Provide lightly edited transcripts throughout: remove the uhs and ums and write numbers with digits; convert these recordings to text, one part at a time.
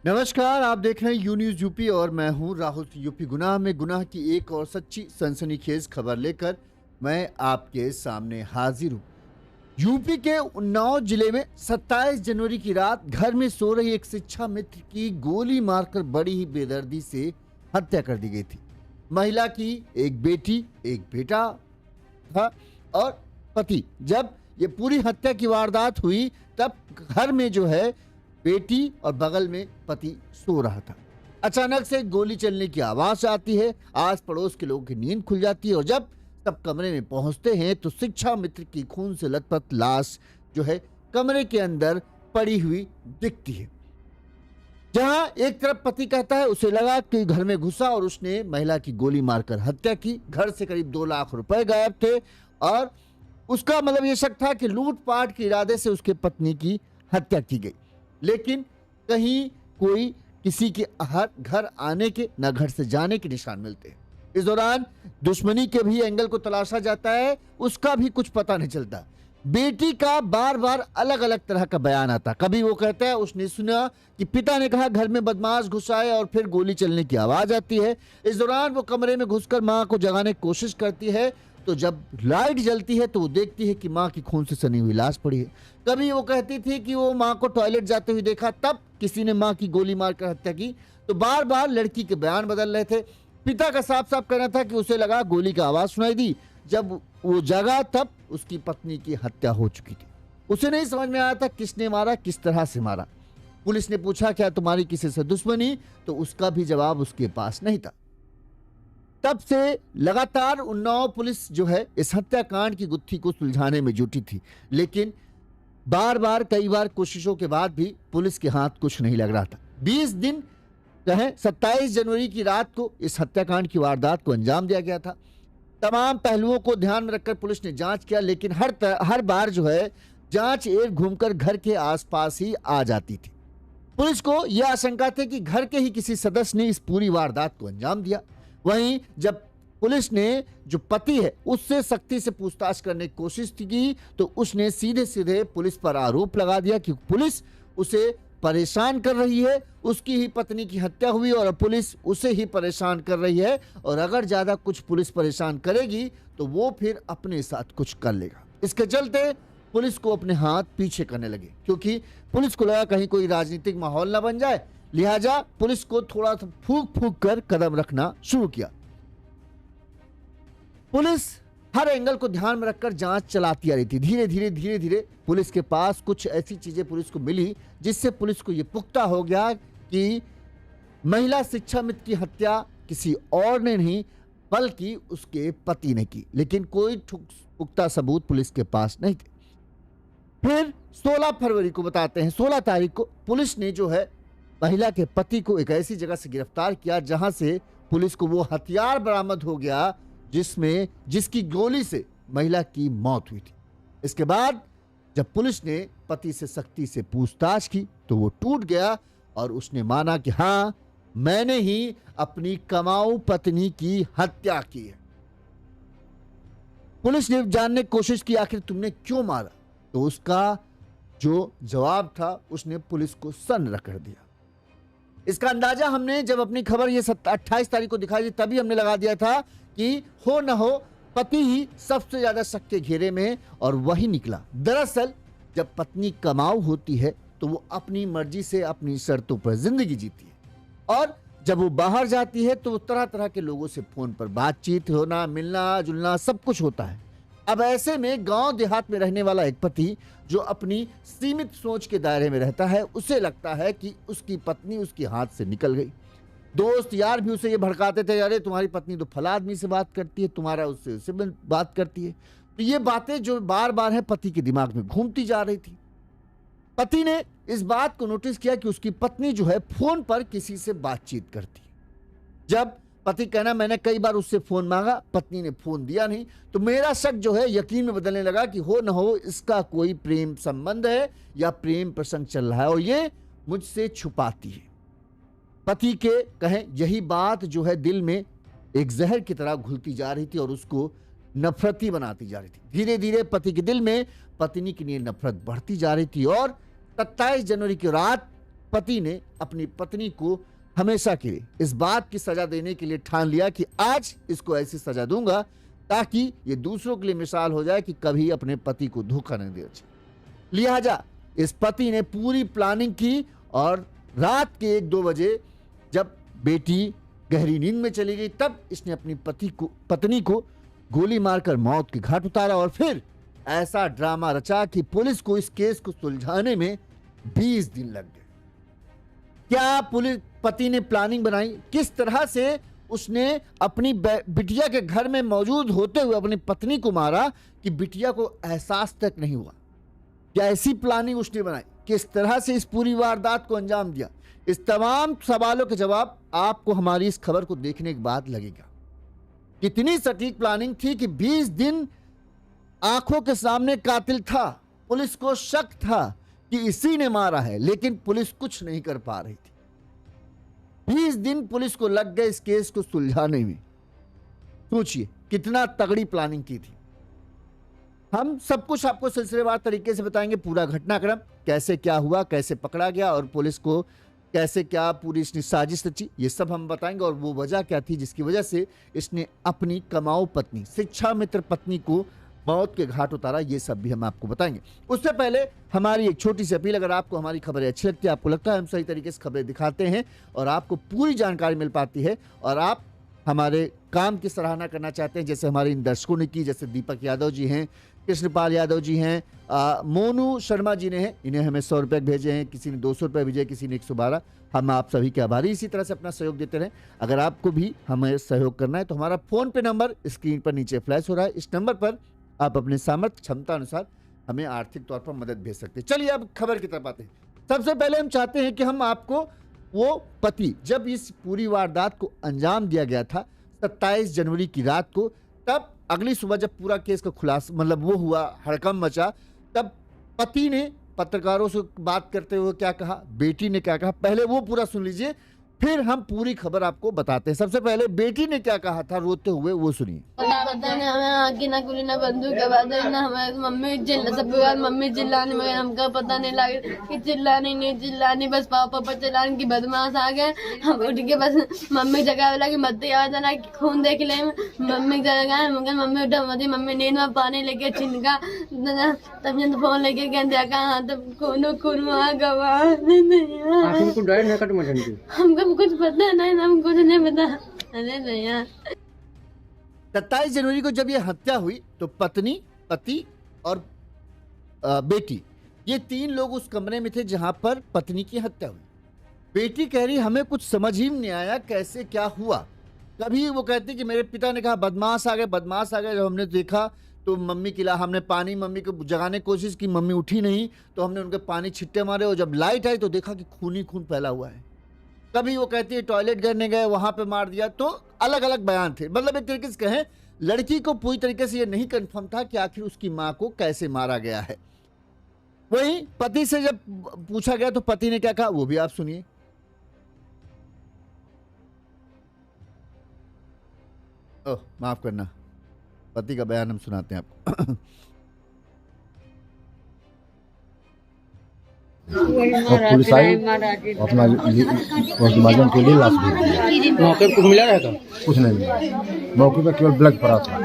नमस्कार, आप देख रहे हैं यू न्यूज यूपी और मैं हूं राहुल। यूपी गुनाह में गुनाह की एक और सच्ची सनसनीखेज खबर लेकर मैं आपके सामने हाजिर हूं। यूपी के उन्नाव जिले में 27 जनवरी की रात घर में सो रही एक शिक्षा मित्र की गोली मारकर बड़ी ही बेदर्दी से हत्या कर दी गई थी। महिला की एक बेटी, एक बेटा था और पति। जब ये पूरी हत्या की वारदात हुई तब घर में जो है बेटी और बगल में पति सो रहा था। अचानक से गोली चलने की आवाज आती है। आस पड़ोस के लोगों की नींद खुल जाती है और जब सब कमरे में पहुंचते हैं तो शिक्षा मित्र की खून से लथपथ लाश जो है कमरे के अंदर पड़ी हुई दिखती है। जहां एक तरफ पति कहता है उसे लगा कि घर में घुसा और उसने महिला की गोली मारकर हत्या की। घर से करीब 2 लाख रुपए गायब थे और उसका मतलब यह शक था कि लूटपाट के इरादे से उसके पत्नी की हत्या की गई। लेकिन कहीं कोई किसी के घर आने के न घर से जाने के निशान मिलते हैं। इस दौरान दुश्मनी के भी एंगल को तलाशा जाता है, उसका भी कुछ पता नहीं चलता। बेटी का बार बार अलग अलग तरह का बयान आता। कभी वो कहता है उसने सुना कि पिता ने कहा घर में बदमाश घुस आए और फिर गोली चलने की आवाज आती है। इस दौरान वो कमरे में घुसकर मां को जगाने की कोशिश करती है तो जब लाइट जलती है तो वो देखती है कि मां की खून से सनी हुई लाश पड़ी है। कभी वो कहती थी कि वो मां को टॉयलेट जाते हुए देखा, तब किसी ने मां की गोली मारकर हत्या की। तो बार बार लड़की के बयान बदल रहे थे। पिता का साफ साफ कहना था कि उसे लगा गोली की आवाज सुनाई दी। जब वो जगा तब उसकी पत्नी की हत्या हो चुकी थी। उसे नहीं समझ में आया था किसने मारा, किस तरह से मारा। पुलिस ने पूछा क्या तुम्हारी किसी से दुश्मनी, तो उसका भी जवाब उसके पास नहीं था। तब से लगातार उन्नाव पुलिस जो है इस हत्याकांड की गुत्थी को सुलझाने में जुटी थी, लेकिन बार बार कई बार कोशिशों के बाद भी पुलिस के हाथ कुछ नहीं लग रहा था। 20 दिन कहें 27 जनवरी की रात को इस हत्याकांड की वारदात को अंजाम दिया गया था। तमाम पहलुओं को ध्यान में रखकर पुलिस ने जांच किया, लेकिन हर बार जो है जांच एक घूमकर घर के आसपास ही आ जाती थी। पुलिस को यह आशंका थी कि घर के ही किसी सदस्य ने इस पूरी वारदात को अंजाम दिया। वहीं जब पुलिस ने जो पति है उससे सख्ती से पूछताछ करने की कोशिश की तो उसने सीधे सीधे पुलिस पर आरोप लगा दिया कि पुलिस उसे परेशान कर रही है। उसकी ही पत्नी की हत्या हुई और पुलिस उसे ही परेशान कर रही है और अगर ज्यादा कुछ पुलिस परेशान करेगी तो वो फिर अपने साथ कुछ कर लेगा। इसके चलते पुलिस को अपने हाथ पीछे करने लगे, क्योंकि पुलिस को लगा कहीं कोई राजनीतिक माहौल ना बन जाए। लिहाजा पुलिस को थोड़ा फूंक फूंक कर कदम रखना शुरू किया। पुलिस हर एंगल को ध्यान में रखकर जांच चलाती आ रही थी। धीरे धीरे पुलिस के पास कुछ ऐसी चीजें पुलिस को मिली जिससे पुलिस को यह पुख्ता हो गया कि महिला शिक्षा मित्र की हत्या किसी और ने नहीं बल्कि उसके पति ने की, लेकिन कोई पुख्ता सबूत पुलिस के पास नहीं थे। फिर 16 फरवरी को बताते हैं, 16 तारीख को पुलिस ने जो है महिला के पति को एक ऐसी जगह से गिरफ्तार किया जहां से पुलिस को वो हथियार बरामद हो गया जिसकी गोली से महिला की मौत हुई थी। इसके बाद जब पुलिस ने पति से सख्ती से पूछताछ की तो वो टूट गया और उसने माना कि हां, मैंने ही अपनी कमाऊ पत्नी की हत्या की है। पुलिस ने जानने की कोशिश की आखिर तुमने क्यों मारा, तो उसका जो जवाब था उसने पुलिस को सन्न रगड़ दिया। इसका अंदाजा हमने जब अपनी खबर ये 28 तारीख को दिखाई थी तभी हमने लगा दिया था कि हो न हो पति ही सबसे ज्यादा शक के घेरे में है और वही निकला। दरअसल जब पत्नी कमाऊ होती है तो वो अपनी मर्जी से अपनी शर्तों पर जिंदगी जीती है और जब वो बाहर जाती है तो तरह तरह के लोगों से फोन पर बातचीत होना, मिलना जुलना सब कुछ होता है। अब ऐसे में गांव देहात में रहने वाला एक पति जो अपनी सीमित सोच के दायरे में रहता है, उसे लगता है कि उसकी पत्नी उसके हाथ से निकल गई। दोस्त यार भी उसे ये भड़काते थे, अरे तुम्हारी पत्नी तो फला आदमी से बात करती है, तुम्हारा उससे बात करती है। तो ये बातें जो बार बार है पति के दिमाग में घूमती जा रही थी। पति ने इस बात को नोटिस किया कि उसकी पत्नी जो है फोन पर किसी से बातचीत करती है। जब पति कहना मैंने कई बार उससे फोन मांगा, पत्नी ने फोन दिया नहीं, तो मेरा शक जो है यकीन में बदलने लगा कि हो न हो इसका कोई प्रेम संबंध है या प्रेम प्रसंग चल रहा है और ये मुझसे छुपाती है। पति के कहें यही बात जो है दिल में एक जहर की तरह घुलती जा रही थी और उसको नफरती बनाती जा रही थी। धीरे धीरे पति के दिल में पत्नी के लिए नफरत बढ़ती जा रही थी और 27 जनवरी की रात पति ने अपनी पत्नी को हमेशा के लिए इस बात की सजा देने के लिए ठान लिया कि आज इसको ऐसी सजा दूंगा ताकि ये दूसरों के लिए मिसाल हो जाए कि कभी अपने पति को धोखा नहीं देना चाहिए। लिहाजा इस पति ने पूरी प्लानिंग की और रात के 1-2 बजे जब बेटी गहरी नींद में चली गई तब इसने अपनी पत्नी को गोली मारकर मौत के घाट उतारा और फिर ऐसा ड्रामा रचा कि पुलिस को इस केस को सुलझाने में 20 दिन लग गए। क्या पुलिस पति ने प्लानिंग बनाई, किस तरह से उसने अपनी बिटिया के घर में मौजूद होते हुए अपनी पत्नी को मारा कि बिटिया को एहसास तक नहीं हुआ। क्या ऐसी प्लानिंग उसने बनाई, किस तरह से इस पूरी वारदात को अंजाम दिया, इस तमाम सवालों के जवाब आपको हमारी इस खबर को देखने के बाद लगेगा। कितनी सटीक प्लानिंग थी कि 20 दिन आंखों के सामने कातिल था, पुलिस को शक था कि इसी ने मारा है, लेकिन पुलिस कुछ नहीं कर पा रही थी। 20 दिन पुलिस को लग गए इस केस को सुलझाने में। सोचिए कितना तगड़ी प्लानिंग की थी। हम सब कुछ आपको सिलसिलेवार तरीके से बताएंगे, पूरा घटनाक्रम कैसे क्या हुआ, कैसे पकड़ा गया और पुलिस को कैसे क्या पूरी इसने साजिश रची, ये सब हम बताएंगे। और वो वजह क्या थी जिसकी वजह से इसने अपनी कमाऊ पत्नी, शिक्षा मित्र पत्नी को मौत के घाट उतारा, ये सब भी हम आपको बताएंगे। उससे पहले हमारी एक छोटी सी अपील, अगर आपको हमारी खबरें अच्छी लगती है, आपको लगता है हम सही तरीके से खबरें दिखाते हैं और आपको पूरी जानकारी मिल पाती है और आप हमारे काम की सराहना करना चाहते हैं, जैसे हमारे इन दर्शकों ने की, जैसे दीपक यादव जी हैं, कृष्णपाल यादव जी हैं, मोनू शर्मा जी ने हैं, इन्हें हमें 100 रुपये भेजे हैं, किसी ने 200 रुपये भेजे, किसी ने 112। हम आप सभी के आभारी, इसी तरह से अपना सहयोग देते रहें। अगर आपको भी हमें सहयोग करना है तो हमारा फ़ोन पे नंबर स्क्रीन पर नीचे फ्लैश हो रहा है, इस नंबर पर आप अपने सामर्थ्य क्षमता अनुसार हमें आर्थिक तौर पर मदद भेज सकते हैं। चलिए अब खबर की तरफ आते हैं। सबसे पहले हम चाहते हैं कि हम आपको वो पति, जब इस पूरी वारदात को अंजाम दिया गया था 27 जनवरी की रात को, तब अगली सुबह जब पूरा केस का खुलासा मतलब वो हुआ, हड़कंप मचा, तब पति ने पत्रकारों से बात करते हुए क्या कहा, बेटी ने क्या कहा, पहले वो पूरा सुन लीजिए, फिर हम पूरी खबर आपको बताते हैं। सबसे पहले बेटी ने क्या कहा था रोते हुए, वो सुनिए। पता नहीं, हमें आगे ना गोली ना बंदूक के बाद ना हमारे मम्मी सब मम्मी चिल्लाने में हमका पता नहीं लगा कि चिल्लानी बस पापा पर चिल्लाने की बदमाश आ गए। हम उठ के बस मम्मी जगह वाला की मत आ जाना खून देख ले, मम्मी जगह मम्मी उठा मत, मम्मी नींद में पानी लेके छिनका, तब फोन लेके गए देखा हाँ तब खून वहाँ गवा। हमको कुछ पता नहीं, हम कुछ नहीं पता। अरे भैया 27 जनवरी को जब ये हत्या हुई तो पत्नी, पति और बेटी, ये 3 लोग उस कमरे में थे जहां पर पत्नी की हत्या हुई। बेटी कह रही हमें कुछ समझ ही नहीं आया कैसे क्या हुआ। कभी वो कहती कि मेरे पिता ने कहा बदमाश आ गए। जब हमने देखा तो मम्मी की हमने पानी मम्मी को जगाने की कोशिश की, मम्मी उठी नहीं तो हमने उनके पानी छिट्टे मारे और जब लाइट आई तो देखा कि खून ही खून फैला हुआ है। कभी वो कहती है टॉयलेट करने गए वहां पे मार दिया। तो अलग अलग बयान थे, मतलब एक तरीके से कहें लड़की को पूरी तरीके से ये नहीं कंफर्म था कि आखिर उसकी मां को कैसे मारा गया है। वहीं पति से जब पूछा गया तो पति ने क्या कहा वो भी आप सुनिए। ओह माफ करना, पति का बयान हम सुनाते हैं आपको। और पुलिस आई अपना पोस्टमार्टम के लिए लाश भेज दिया। मौके पर कुछ मिला रहता? कुछ नहीं मिला, मौके पर केवल ब्लड पड़ा था,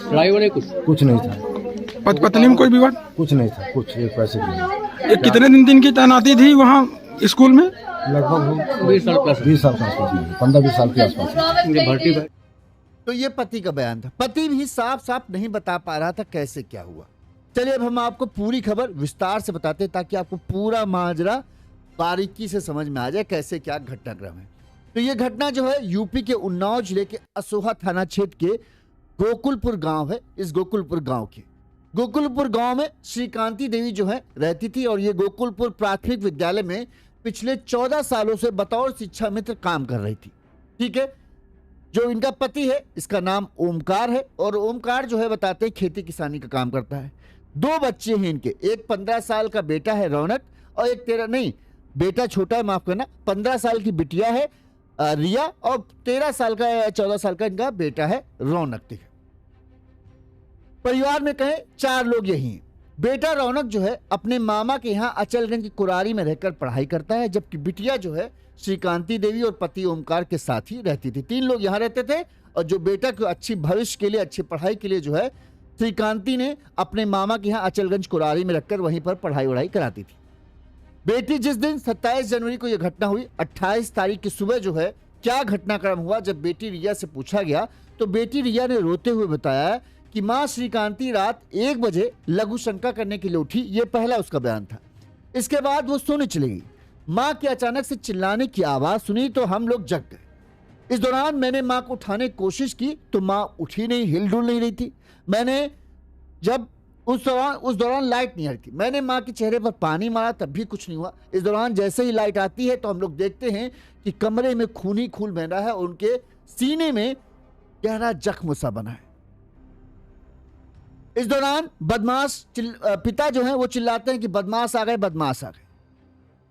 लड़ाई वड़ाई कुछ नहीं था। पत्नी में कोई विवाद कुछ नहीं था, कुछ एक पैसे की नहीं। ये कितने दिन की तैनाती थी वहाँ स्कूल में? लगभग 20 साल के आसपास, 15-20 साल के आसपास। तो ये पति का बयान था। पति भी साफ साफ नहीं बता पा रहा था कैसे क्या हुआ। चलिए अब हम आपको पूरी खबर विस्तार से बताते हैं ताकि आपको पूरा माजरा बारीकी से समझ में आ जाए कैसे क्या घटनाक्रम है। तो ये घटना जो है यूपी के उन्नाव जिले के असोहा थाना क्षेत्र के गोकुलपुर गांव है। इस गोकुलपुर गांव में श्रीकांति देवी जो है रहती थी और ये गोकुलपुर प्राथमिक विद्यालय में पिछले 14 सालों से बतौर शिक्षा मित्र काम कर रही थी। ठीक है, जो इनका पति है इसका नाम ओमकार है और ओमकार जो है बताते हैं खेती किसानी का काम करता है। 2 बच्चे हैं इनके, एक 15 साल का बेटा है रौनक और एक बेटा छोटा है, माफ करना, 15 साल की बिटिया है रिया और 13 साल का या 14 साल का इनका बेटा है रौनक। परिवार में कहें 4 लोग यही हैं। बेटा रौनक जो है अपने मामा के यहाँ अचलगंज की कुरारी में रहकर पढ़ाई करता है, जबकि बिटिया जो है श्रीकांति देवी और पति ओमकार के साथ ही रहती थी। 3 लोग यहाँ रहते थे और जो बेटा को अच्छी भविष्य के लिए, अच्छी पढ़ाई के लिए जो है श्रीकांति ने अपने मामा के यहाँ अचलगंज कुरारी में रखकर वहीं पर पढ़ाई वढ़ाई कराती थी। बेटी जिस दिन 27 जनवरी को यह घटना हुई, 28 तारीख की सुबह जो है क्या घटनाक्रम हुआ, जब बेटी रिया से पूछा गया तो बेटी रिया ने रोते हुए बताया कि मां श्रीकांति रात 1 बजे लघु शंका करने के लिए उठी। ये पहला उसका बयान था। इसके बाद वो सोने चली गई। मां के अचानक से चिल्लाने की आवाज सुनी तो हम लोग जग गए। इस दौरान मैंने मां को उठाने की कोशिश की तो मां उठी नहीं, हिल डुल नहीं रही थी। मैंने जब उस दौरान लाइट नहीं आ रही थी। मैंने मां के चेहरे पर पानी मारा, तब भी कुछ नहीं हुआ। इस दौरान जैसे ही लाइट आती है तो हम लोग देखते हैं कि कमरे में खून ही खून बह रहा है और उनके सीने में गहरा जख्म सा बना है। इस दौरान पिता जो है वो चिल्लाते हैं कि बदमाश आ गए, बदमाश आ गए।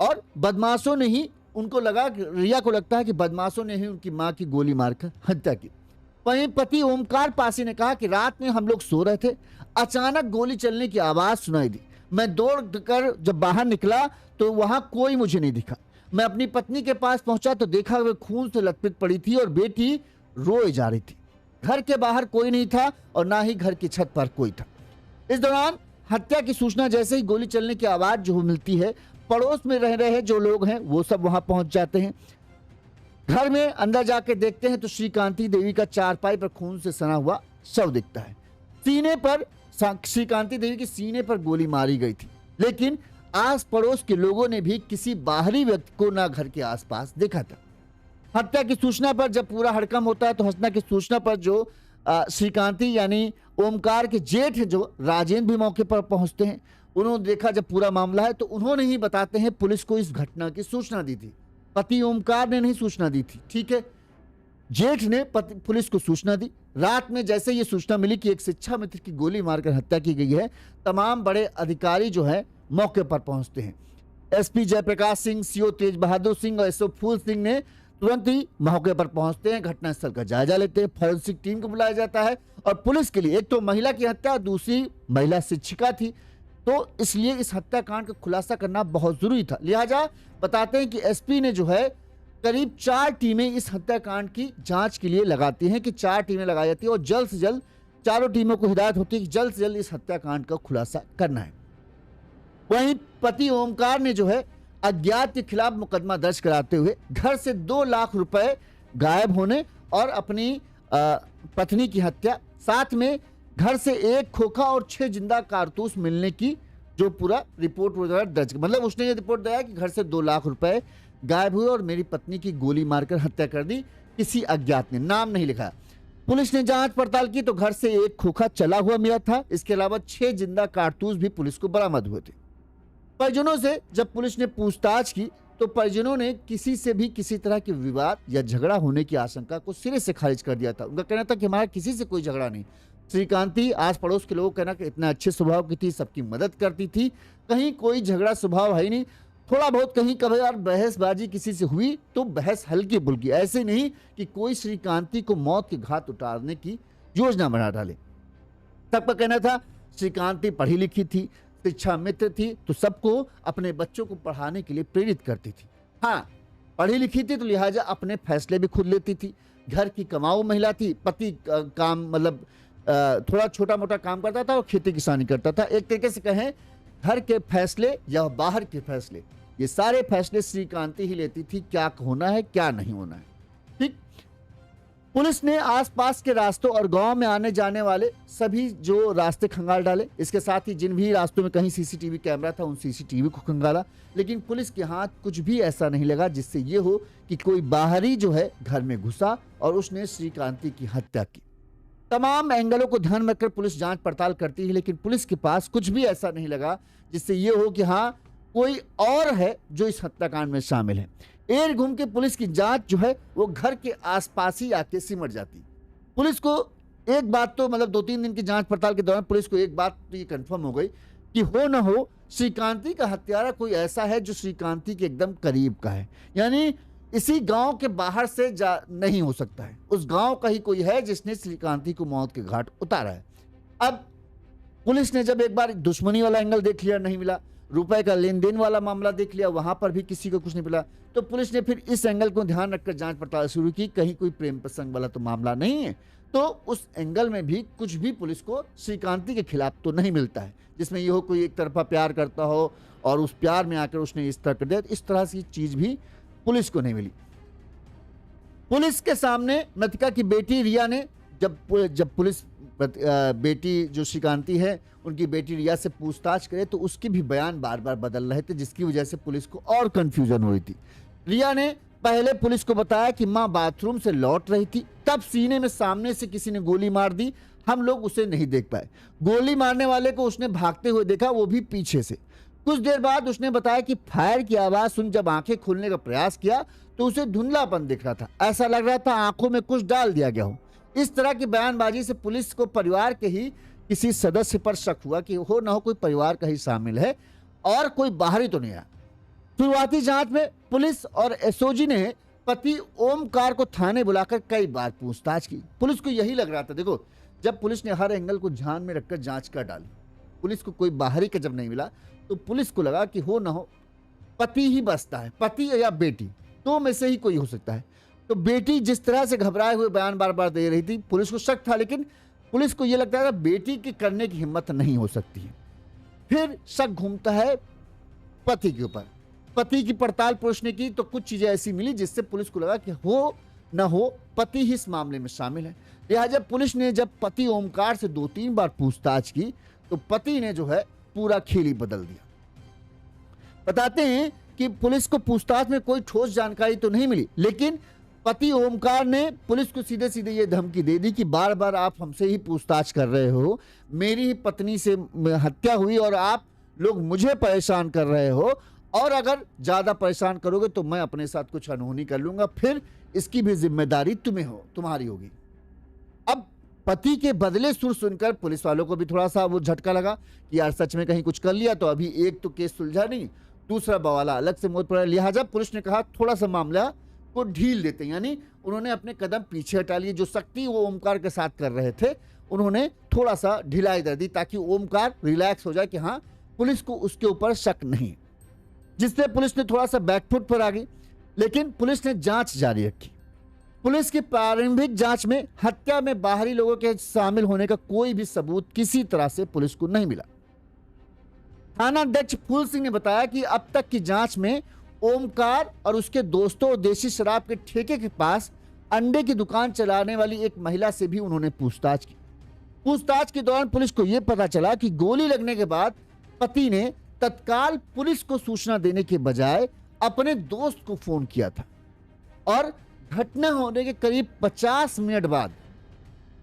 और बदमाशों ने ही, उनको लगा, रिया को लगता है कि बदमाशों ने ही उनकी मां की गोली मारकर हत्या की। वहीं पति ओमकार पासी ने कहा कि रात में हम लोग सो रहे थे, अचानक गोली चलने की आवाज सुनाई दी। मैं दौड़ कर जब बाहर निकला तो वहां कोई मुझे नहीं दिखा। मैं अपनी पत्नी के पास पहुंचा तो देखा वे खून से लथपथ पड़ी थी और बेटी रोए जा रही थी। घर के बाहर कोई नहीं था और ना ही घर की छत पर कोई था। इस दौरान हत्या की सूचना जैसे ही गोली चलने की आवाज जो मिलती है, पड़ोस में रह रहे जो लोग हैं वो सब वहां पहुंच जाते हैं। घर में अंदर जाके देखते हैं तो श्रीकांति देवी का चारपाई पर खून से सना हुआ शव दिखता है। सीने पर, श्रीकांति देवी के सीने पर गोली मारी गई थी, लेकिन आस पड़ोस के लोगों ने भी किसी बाहरी व्यक्ति को ना घर के आसपास देखा था। हत्या की सूचना पर जब पूरा हड़कंप होता है तो हत्या की सूचना पर जो श्रीकांति यानी ओमकार के जेठ जो राजेंद्र भी मौके पर पहुंचते हैं। उन्होंने देखा जब पूरा मामला है तो उन्होंने ही बताते हैं पुलिस को इस घटना की सूचना दी थी। पति ओमकार ने नहीं सूचना दी थी, ठीक है, जेठ ने पुलिस को सूचना दी। रात में जैसे ये सूचना मिली कि एक शिक्षा मित्र की गोली मारकर हत्या की गई है, तमाम बड़े अधिकारी जो है मौके पर पहुंचते हैं। एसपी जयप्रकाश सिंह, सीओ तेज बहादुर सिंह और एसओ फूल सिंह ने तुरंत ही मौके पर पहुंचते हैं, घटनास्थल का जायजा लेते हैं। फॉरेंसिक टीम को बुलाया जाता है और पुलिस के लिए, एक तो महिला की हत्या, दूसरी महिला शिक्षिका थी, तो इसलिए इस हत्याकांड का खुलासा करना बहुत जरूरी था। लिहाजा बताते हैं कि एसपी ने जो है करीब 4 टीमें इस हत्याकांड की जांच के लिए लगाती हैं, कि 4 टीमें लगाई जाती है और जल्द से जल्द चारों टीमों को हिदायत होती है कि जल्द से जल्द इस हत्याकांड का खुलासा करना है। वहीं पति ओमकार ने जो है अज्ञात के खिलाफ मुकदमा दर्ज कराते हुए घर से 2 लाख रुपए गायब होने और अपनी पत्नी की हत्या, साथ में घर से 1 खोखा और 6 जिंदा कारतूस मिलने की जो पूरा रिपोर्ट वगैरह दर्ज, मतलब उसने ये रिपोर्ट दिया कि घर से 2 लाख रुपए गायब हुए और मेरी पत्नी की गोली मारकर हत्या कर दी, किसी अज्ञात ने, नाम नहीं लिखा। पुलिस ने जांच पड़ताल की तो घर से 1 खोखा चला हुआ मिला था। इसके अलावा 6 जिंदा कारतूस भी पुलिस को बरामद हुए थे। परिजनों से जब पुलिस ने पूछताछ की तो परिजनों ने किसी से भी किसी तरह के विवाद या झगड़ा होने की आशंका को सिरे से खारिज कर दिया था। उनका कहना था कि हमारा किसी से कोई झगड़ा नहीं। श्रीकांति आस पड़ोस के लोगों का कहना कि इतना अच्छे स्वभाव की थी, सबकी मदद करती थी, कहीं कोई झगड़ा स्वभाव है ही नहीं। थोड़ा बहुत कहीं कभी यार बहसबाजी किसी से हुई तो बहस हल्की फुल्की, ऐसे नहीं कि कोई श्रीकांति को मौत के घाट उतारने की योजना बना डाले। सबका कहना था श्रीकांति पढ़ी लिखी थी, शिक्षा मित्र थी, तो सबको अपने बच्चों को पढ़ाने के लिए प्रेरित करती थी। हाँ, पढ़ी लिखी थी तो लिहाजा अपने फैसले भी खुद लेती थी। घर की कमाऊ महिला थी, पति काम मतलब थोड़ा छोटा मोटा काम करता था और खेती किसानी करता था। एक तरीके से कहें घर के फैसले या बाहर के फैसले, ये सारे फैसले श्रीकांति ही लेती थी, क्या होना है क्या नहीं होना है। ठीक, पुलिस ने आसपास के रास्तों और गांव में आने जाने वाले सभी जो रास्ते खंगाल डाले। इसके साथ ही जिन भी रास्तों में कहीं सीसीटीवी कैमरा था उन सीसीटीवी को खंगाला, लेकिन पुलिस के हाथ कुछ भी ऐसा नहीं लगा जिससे ये हो कि कोई बाहरी जो है घर में घुसा और उसने श्रीकांति की हत्या की। तमाम एंगलों को ध्यान में रखकर पुलिस जांच पड़ताल करती है, लेकिन पुलिस के पास कुछ भी ऐसा नहीं लगा जिससे ये हो कि हाँ कोई और है जो इस हत्याकांड में शामिल है। एर घूम के पुलिस की जांच जो है वो घर के आसपास ही आके सिमट जाती। पुलिस को एक बात तो मतलब 2-3 दिन की जांच पड़ताल के दौरान पुलिस को एक बात तो ये कंफर्म हो गई कि हो न हो श्रीकांति का हत्यारा कोई ऐसा है जो श्रीकांति के एकदम करीब का है, यानी इसी गांव के बाहर से नहीं हो सकता है। उस गांव का ही कोई है जिसने श्रीकांति को मौत के घाट उतारा है। अब पुलिस ने जब एक बार दुश्मनी वाला एंगल देख लिया, नहीं मिला, रुपए का लेन देन वाला मामला देख लिया, वहां पर भी किसी को कुछ नहीं मिला, तो पुलिस ने फिर इस एंगल को ध्यान रखकर जांच पड़ताल शुरू की, कहीं कोई प्रेम प्रसंग वाला तो मामला नहीं है। तो उस एंगल में भी कुछ भी पुलिस को श्रीकांती के खिलाफ तो नहीं मिलता है, जिसमें ये हो कोई एक तरफा प्यार करता हो और उस प्यार में आकर उसने इस तरह कर दिया, इस तरह की चीज भी पुलिस को नहीं मिली। पुलिस के सामने मृतका की बेटी रिया ने जब पुलिस बेटी जो श्रीकांती है उनकी बेटी रिया से पूछताछ करे तो उसके भी बयान बार बार बदल रहे थे, जिसकी वजह से पुलिस को और कंफ्यूजन हो रही थी। रिया ने पहले पुलिस को बताया कि मां बाथरूम से लौट रही थी, तब सीने में सामने से किसी ने गोली मार दी, हम लोग उसे नहीं देख पाए। गोली मारने वाले को उसने भागते हुए देखा, वो भी पीछे से। कुछ देर बाद उसने बताया कि फायर की आवाज सुन जब आंखें खोलने का प्रयास किया तो उसे धुंधलापन दिख रहा था, ऐसा लग रहा था आंखों में कुछ डाल दिया गया हो। इस तरह की बयानबाजी से पुलिस को परिवार के ही किसी सदस्य पर शक हुआ कि हो न हो कोई परिवार का ही शामिल है और कोई बाहरी तो नहीं आया। शुरुआती जांच में पुलिस और एसओजी ने पति ओमकार को थाने बुलाकर कई बार पूछताछ की। पुलिस को यही लग रहा था, देखो जब पुलिस ने हर एंगल को ध्यान में रखकर जांच कर डाली, पुलिस को कोई बाहरी का जब नहीं मिला तो पुलिस को लगा कि हो न हो पति ही बचता है, पति या बेटी, दो में से ही कोई हो सकता है। तो बेटी जिस तरह से घबराए हुए बयान बार बार दे रही थी, पुलिस को शक था, लेकिन पुलिस को यह लगता था बेटी की करने की हिम्मत नहीं हो सकती है। फिर शक घूमता है पति के ऊपर। पति की पड़ताल पुलिस ने की तो कुछ चीजें ऐसी मिली जिससे पुलिस को लगा कि हो न हो पति ही इस मामले में शामिल है। लिहाजा पुलिस ने जब पति ओमकार से 2-3 बार पूछताछ की तो पति ने जो है पूरा खेल ही बदल दिया। बताते हैं कि पुलिस को पूछताछ में कोई ठोस जानकारी तो नहीं मिली, लेकिन पति ओमकार ने पुलिस को सीधे सीधे ये धमकी दे दी कि बार बार आप हमसे ही पूछताछ कर रहे हो, मेरी ही पत्नी से हत्या हुई और आप लोग मुझे परेशान कर रहे हो, और अगर ज्यादा परेशान करोगे तो मैं अपने साथ कुछ अनहोनी कर लूंगा, फिर इसकी भी जिम्मेदारी तुम्हारी होगी। अब पति के बदले सुर सुनकर पुलिस वालों को भी थोड़ा सा वो झटका लगा कि यार सच में कहीं कुछ कर लिया तो अभी एक तो केस सुलझा नहीं, दूसरा बवाला अलग से मोड़ पड़ा। लिहाजा पुलिस ने कहा थोड़ा सा मामला को ढील देते हैं, यानी उन्होंने अपने कदम पीछे हटा लिए। जो सख्ती वो ओमकार के साथ कर रहे थे उन्होंने थोड़ा सा ढिलाई दे दी ताकि ओमकार रिलैक्स हो जाए कि हाँ पुलिस को उसके ऊपर शक नहीं, जिससे पुलिस ने थोड़ा सा बैकफुट पर आ गई। लेकिन पुलिस ने जांच जारी रखी। पुलिस की प्रारंभिक जांच में हत्या में बाहरी लोगों के शामिल होने का कोई भी सबूत किसी तरह से पुलिस को नहीं मिला। थानाध्यक्ष फूल सिंह ने बताया कि अब तक की जांच में ओमकार और उसके दोस्तों देशी शराब के ठेके के पास अंडे की दुकान चलाने वाली एक महिला से भी उन्होंने पूछताछ की। पूछताछ के दौरान पुलिस को यह पता चला कि गोली लगने के बाद पति ने तत्काल पुलिस को सूचना देने के बजाय अपने दोस्त को फोन किया था, और घटना होने के करीब 50 मिनट बाद,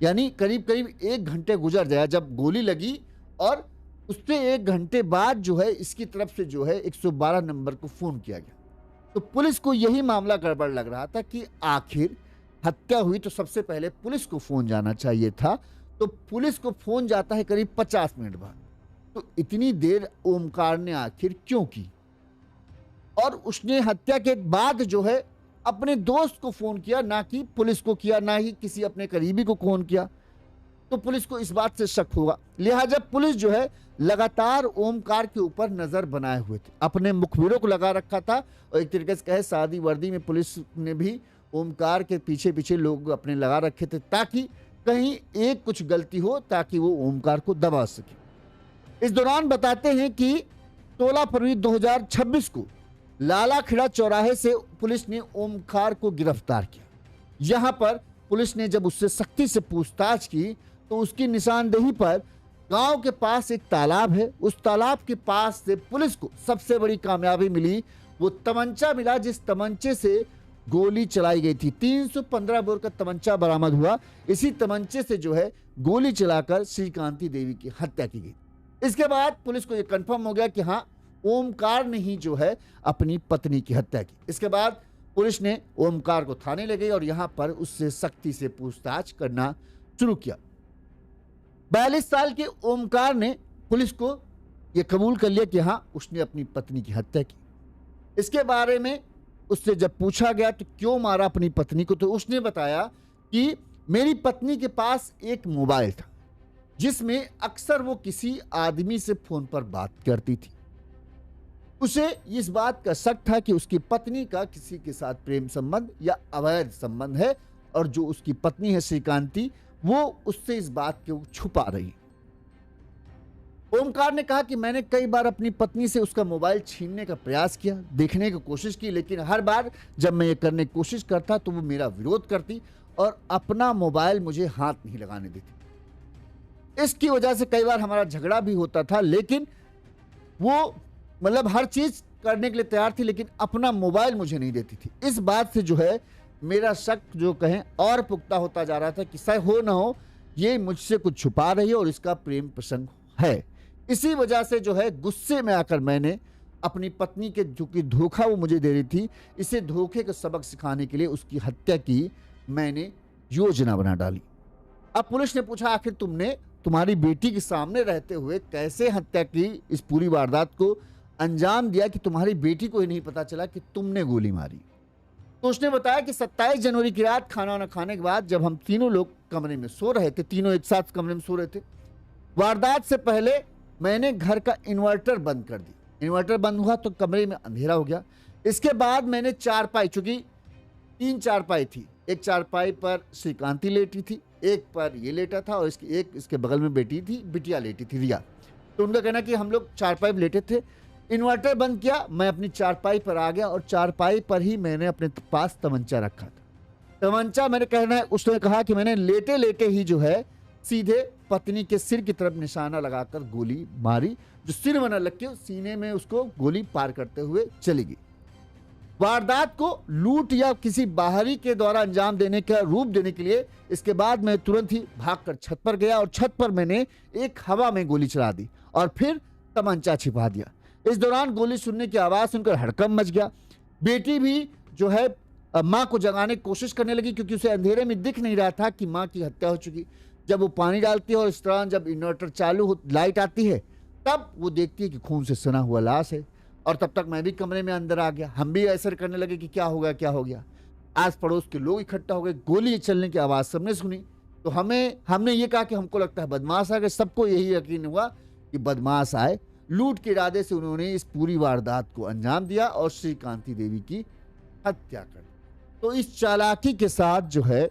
यानी करीब 1 घंटे गुजर गया जब गोली लगी, और उससे 1 घंटे बाद जो है इसकी तरफ से जो है 112 नंबर को फोन किया गया। तो पुलिस को यही मामला गड़बड़ लग रहा था कि आखिर हत्या हुई तो सबसे पहले पुलिस को फोन जाना चाहिए था, तो पुलिस को फोन जाता है करीब 50 मिनट बाद। तो इतनी देर ओमकार ने आखिर क्यों की? और उसने हत्या के बाद जो है अपने दोस्त को फोन किया, ना कि पुलिस को किया, ना ही किसी अपने करीबी को फोन किया। तो पुलिस को इस बात से शक होगा। लिहाजा पुलिस जो है लगातार ओमकार के ऊपर नजर बनाए हुए थे, अपने मुखबिरों को लगा रखा था, और एक तरीके से कहे सादी वर्दी में पुलिस ने भी ओमकार के पीछे पीछे लोग अपने लगा रखे थे ताकि कहीं एक कुछ गलती हो ताकि वो ओमकार को दबा सके। इस दौरान बताते हैं कि 16 फरवरी 2026 को लालाखेड़ा चौराहे से पुलिस ने ओमकार को गिरफ्तार किया। यहां पर पुलिस ने जब उससे सख्ती से पूछताछ की तो उसकी निशानदेही पर गांव के पास एक तालाब है, उस तालाब के पास से पुलिस को सबसे बड़ी कामयाबी मिली, वो तमंचा मिला जिस तमंचे से गोली चलाई गई थी। 315 बोर का तमंचा बरामद हुआ। इसी तमंचे से जो है गोली चलाकर श्रीकांती देवी की हत्या की गई। इसके बाद पुलिस को यह कंफर्म हो गया कि हाँ ओमकार ने ही जो है अपनी पत्नी की हत्या की। इसके बाद पुलिस ने ओमकार को थाने ले गई और यहां पर उससे सख्ती से पूछताछ करना शुरू किया। 42 साल के ओमकार ने पुलिस को यह कबूल कर लिया कि हाँ उसने अपनी पत्नी की हत्या की। इसके बारे में उससे जब पूछा गया तो क्यों मारा अपनी पत्नी को, तो उसने बताया कि मेरी पत्नी के पास एक मोबाइल था, जिसमें अक्सर वो किसी आदमी से फोन पर बात करती थी। उसे इस बात का शक था कि उसकी पत्नी का किसी के साथ प्रेम संबंध या अवैध संबंध है और जो उसकी पत्नी है श्रीकांति, वो उससे इस बात को छुपा रही। ओमकार ने कहा कि मैंने कई बार अपनी पत्नी से उसका मोबाइल छीनने का प्रयास किया, देखने की कोशिश की, लेकिन हर बार जब मैं ये करने की कोशिश करता तो वो मेरा विरोध करती और अपना मोबाइल मुझे हाथ नहीं लगाने देती। इसकी वजह से कई बार हमारा झगड़ा भी होता था, लेकिन वो मतलब हर चीज करने के लिए तैयार थी, लेकिन अपना मोबाइल मुझे नहीं देती थी। इस बात से जो है मेरा शक जो कहें और पुख्ता होता जा रहा था कि शायद हो ना हो ये मुझसे कुछ छुपा रही है और इसका प्रेम प्रसंग है। इसी वजह से जो है गुस्से में आकर मैंने अपनी पत्नी के जो कि धोखा वो मुझे दे रही थी, इसे धोखे का सबक सिखाने के लिए उसकी हत्या की मैंने योजना बना डाली। अब पुलिस ने पूछा, आखिर तुमने तुम्हारी बेटी के सामने रहते हुए कैसे हत्या की, इस पूरी वारदात को अंजाम दिया कि तुम्हारी बेटी को ही नहीं पता चला कि तुमने गोली मारी। तो उसने बताया कि 27 जनवरी की रात खाना वाना खाने के बाद जब हम तीनों लोग कमरे में सो रहे थे, तीनों एक साथ कमरे में सो रहे थे, वारदात से पहले मैंने घर का इन्वर्टर बंद कर दी। इन्वर्टर बंद हुआ तो कमरे में अंधेरा हो गया। इसके बाद मैंने चारपाई, चूंकि 3 चारपाई थी, एक चारपाई पर श्रीकांति लेटी थी, एक पर ये लेटा था और इसके बगल में बेटी थी, बिटिया लेटी थी, रिया। तो उनका कहना कि हम लोग चारपाई पर लेटे थे। इन्वर्टर बंद किया, मैं अपनी चारपाई पर आ गया और चारपाई पर ही मैंने अपने पास तमंचा रखा था। तमंचा मैंने कहना है, उसने कहा कि मैंने लेटे लेटे ही जो है सीधे पत्नी के सिर की तरफ निशाना लगाकर गोली मारी, जो सिर में न लग के सीने में उसको गोली पार करते हुए चली गई। वारदात को लूट या किसी बाहरी के द्वारा अंजाम देने का रूप देने के लिए इसके बाद मैं तुरंत ही भागकर छत पर गया और छत पर मैंने एक हवा में गोली चला दी और फिर तमंचा छिपा दिया। इस दौरान गोली सुनने की आवाज सुनकर हड़कंप मच गया। बेटी भी जो है माँ को जगाने की कोशिश करने लगी, क्योंकि उसे अंधेरे में दिख नहीं रहा था कि माँ की हत्या हो चुकी। जब वो पानी डालती है और इस दौरान जब इन्वर्टर चालू हो, लाइट आती है, तब वो देखती है कि खून से सना हुआ लाश है। और तब तक मैं भी कमरे में अंदर आ गया। हम भी ऐसा करने लगे कि क्या हो गया, क्या हो गया। आस पड़ोस के लोग इकट्ठा हो गए। गोली चलने की आवाज़ सबने सुनी तो हमने ये कहा कि हमको लगता है बदमाश आ गए। सबको यही यकीन हुआ कि बदमाश आए। लूट के इरादे से उन्होंने इस पूरी वारदात को अंजाम दिया और श्रीकांति देवी की हत्या कर दी। तो इस चालाकी के साथ जो है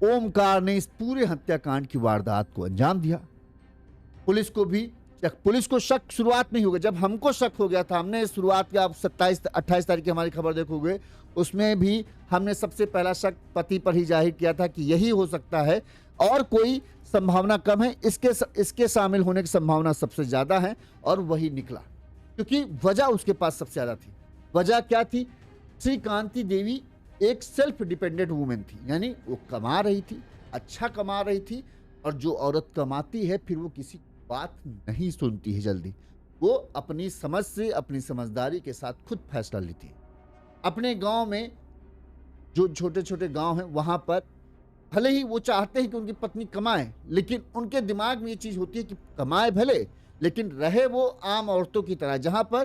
ओमकार ने इस पूरे हत्याकांड की वारदात को अंजाम दिया। पुलिस को शक शुरुआत में ही हो गया। जब हमको शक हो गया था, हमने शुरुआत किया, आप 27-28 तारीख की हमारी खबर देखोगे, उसमें भी हमने सबसे पहला शक पति पर ही जाहिर किया था कि यही हो सकता है और कोई संभावना कम है, इसके शामिल होने की संभावना सबसे ज्यादा है। और वही निकला, क्योंकि वजह उसके पास सबसे ज्यादा थी। वजह क्या थी? श्रीकांति देवी एक सेल्फ डिपेंडेंट वुमेन थी, यानी वो कमा रही थी, अच्छा कमा रही थी। और जो औरत कमाती है फिर वो किसी बात नहीं सुनती है जल्दी। वो अपनी समझ से, अपनी समझदारी के साथ खुद फैसला लेती है। अपने गांव में जो छोटे छोटे गांव हैं वहां पर भले ही वो चाहते हैं कि उनकी पत्नी कमाए, लेकिन उनके दिमाग में ये चीज होती है कि कमाए भले, लेकिन रहे वो आम औरतों की तरह, जहां पर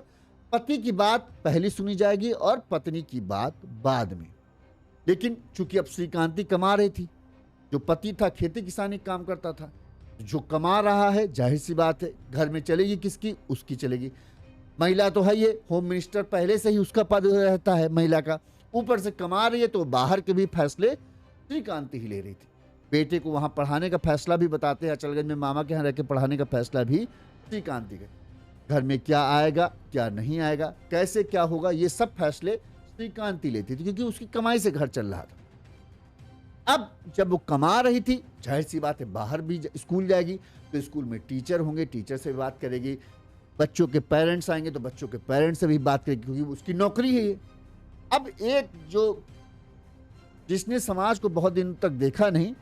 पति की बात पहले सुनी जाएगी और पत्नी की बात बाद में। लेकिन चूंकि अब श्रीकांति कमा रही थी, जो पति था खेती किसानी काम करता था, जो कमा रहा है जाहिर सी बात है घर में चलेगी किसकी? उसकी चलेगी। महिला तो है, ये होम मिनिस्टर पहले से ही उसका पद रहता है महिला का, ऊपर से कमा रही है तो बाहर के भी फैसले श्रीकांति ही ले रही थी। बेटे को वहां पढ़ाने का फैसला भी बताते हैं, अचलगंज में मामा के यहाँ रह के पढ़ाने का फैसला भी श्रीकांति का। घर में क्या आएगा क्या नहीं आएगा, कैसे क्या होगा, ये सब फैसले श्रीकांति लेती थी, क्योंकि उसकी कमाई से घर चल रहा था। अब जब वो कमा रही थी, जाहिर सी बात है बाहर भी स्कूल जाएगी तो स्कूल में टीचर होंगे, टीचर से भी बात करेगी। बच्चों के पेरेंट्स आएंगे तो बच्चों के पेरेंट्स से भी बात करेगी, क्योंकि उसकी नौकरी है ये। अब एक जो जिसने समाज को बहुत दिन तक देखा नहीं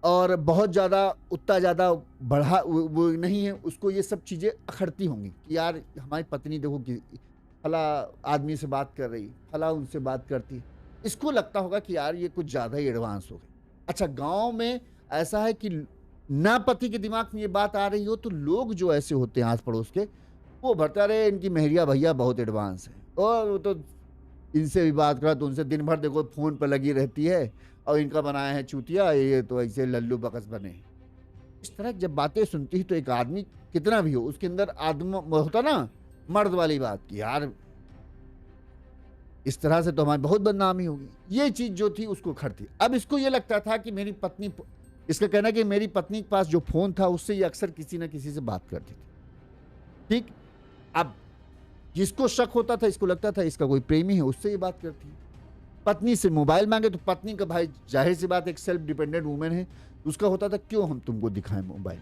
और बहुत ज़्यादा उतना ज़्यादा बढ़ा वो नहीं है, उसको ये सब चीज़ें अखड़ती होंगी कि यार हमारी पत्नी देखो कि फला आदमी से बात कर रही, फला उनसे बात करती। इसको लगता होगा कि यार ये कुछ ज़्यादा ही एडवांस हो गई। अच्छा, गांव में ऐसा है कि ना पति के दिमाग में ये बात आ रही हो तो लोग जो ऐसे होते हैं आस पड़ोस के, वो भरता रहे इनकी मेहरिया भैया बहुत एडवांस है और वो तो इनसे भी बात करा तो उनसे दिन भर देखो फ़ोन पर लगी रहती है और इनका बनाया है चूतिया, ये तो ऐसे लल्लू बकस बने। इस तरह जब बातें सुनती है तो एक आदमी कितना भी हो उसके अंदर आदम होता ना, मर्द वाली बात की यार इस तरह से तो हमारी बहुत बदनामी होगी। ये चीज़ जो थी उसको खड़ती। अब इसको ये लगता था कि मेरी पत्नी, इसका कहना है कि मेरी पत्नी के पास जो फ़ोन था उससे ये अक्सर किसी ना किसी से बात करती थी। ठीक, अब जिसको शक होता था इसको लगता था इसका कोई प्रेमी है, उससे ये बात करती है। पत्नी से मोबाइल मांगे तो पत्नी का भाई जाहिर सी बात एक सेल्फ डिपेंडेंट वुमेन है, उसका होता था क्यों हम तुमको दिखाएं मोबाइल,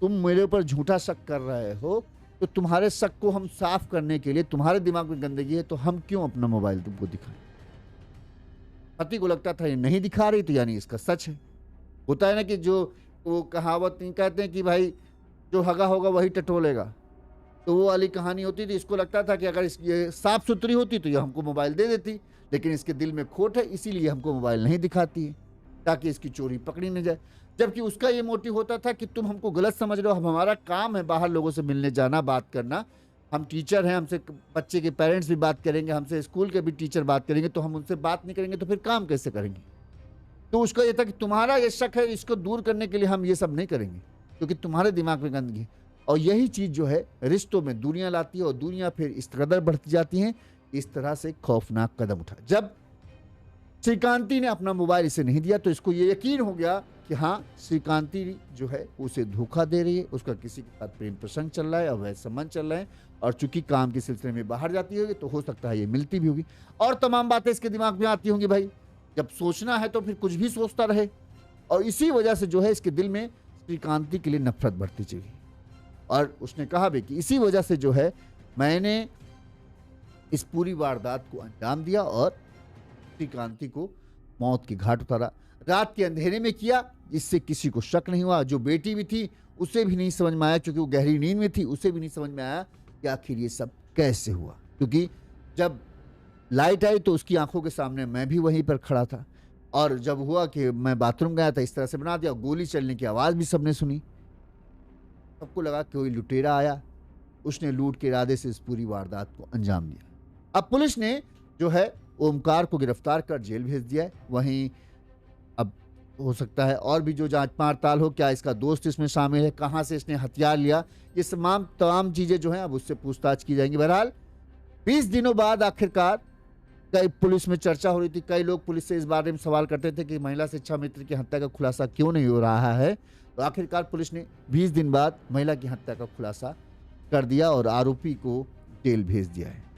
तुम मेरे ऊपर झूठा शक कर रहे हो तो तुम्हारे शक को हम साफ करने के लिए, तुम्हारे दिमाग में गंदगी है तो हम क्यों अपना मोबाइल तुमको दिखाएं। पति को लगता था ये नहीं दिखा रही तो यानी इसका सच है। होता है ना कि जो वो कहावत नहीं कहते हैं कि भाई जो हगा होगा वही टटोलेगा, तो वो वाली कहानी होती थी। इसको लगता था कि अगर ये साफ सुथरी होती तो ये हमको मोबाइल दे देती, लेकिन इसके दिल में खोट है इसीलिए हमको मोबाइल नहीं दिखाती है ताकि इसकी चोरी पकड़ी न जाए। जबकि उसका ये मोटिव होता था कि तुम हमको गलत समझ रहे हो, हम हमारा काम है बाहर लोगों से मिलने जाना, बात करना, हम टीचर हैं, हमसे बच्चे के पेरेंट्स भी बात करेंगे, हमसे स्कूल के भी टीचर बात करेंगे, तो हम उनसे बात नहीं करेंगे तो फिर काम कैसे करेंगे। तो उसका ये था कि तुम्हारा ये शक है इसको दूर करने के लिए हम ये सब नहीं करेंगे क्योंकि तुम्हारे दिमाग में गंदगी है। और यही चीज़ जो है रिश्तों में दूरियां लाती है और दूरियां फिर इस कदर बढ़ती जाती हैं। इस तरह से खौफनाक कदम उठा। जब श्रीकांती ने अपना मोबाइल इसे नहीं दिया तो इसको ये यकीन हो गया कि हाँ श्रीकांती जो है उसे धोखा दे रही है, उसका किसी के साथ प्रेम प्रसंग चल रहा है, अवैध संबंध चल रहे हैं और चूंकि काम के सिलसिले में बाहर जाती होगी तो हो सकता है ये मिलती भी होगी और तमाम बातें इसके दिमाग में आती होंगी। भाई जब सोचना है तो फिर कुछ भी सोचता रहे और इसी वजह से जो है इसके दिल में श्रीकांती के लिए नफरत बढ़ती चली और उसने कहा भी कि इसी वजह से जो है मैंने इस पूरी वारदात को अंजाम दिया और श्रीकांती को मौत की घाट उतारा। रात के अंधेरे में किया जिससे किसी को शक नहीं हुआ। जो बेटी भी थी उसे भी नहीं समझ में आया क्योंकि वो गहरी नींद में थी, उसे भी नहीं समझ में आया कि आखिर ये सब कैसे हुआ। क्योंकि जब लाइट आई तो उसकी आंखों के सामने मैं भी वहीं पर खड़ा था और जब हुआ कि मैं बाथरूम गया था इस तरह से बना दिया, गोली चलने की आवाज़ भी सबने सुनी। सबको लगा कि कोई लुटेरा आया, उसने लूट के इरादे से इस पूरी वारदात को अंजाम दिया। अब पुलिस ने जो है ओमकार को गिरफ्तार कर जेल भेज दिया है। वहीं अब हो सकता है और भी जो जांच पड़ताल हो, क्या इसका दोस्त इसमें शामिल है, कहां से इसने हथियार लिया, ये तमाम चीज़ें जो हैं अब उससे पूछताछ की जाएंगी। बहरहाल 20 दिनों बाद आखिरकार कई पुलिस में चर्चा हो रही थी, कई लोग पुलिस से इस बारे में सवाल करते थे कि महिला शिक्षा मित्र की हत्या का खुलासा क्यों नहीं हो रहा है। तो आखिरकार पुलिस ने 20 दिन बाद महिला की हत्या का खुलासा कर दिया और आरोपी को जेल भेज दिया है।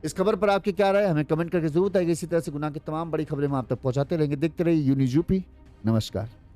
इस खबर पर आपकी क्या राय है हमें कमेंट करके जरूर बताइए। इसी तरह से गुनाह की तमाम बड़ी खबरें हम आप तक पहुंचाते रहेंगे। देखते रहिए यून्यूज़ यूपी। नमस्कार।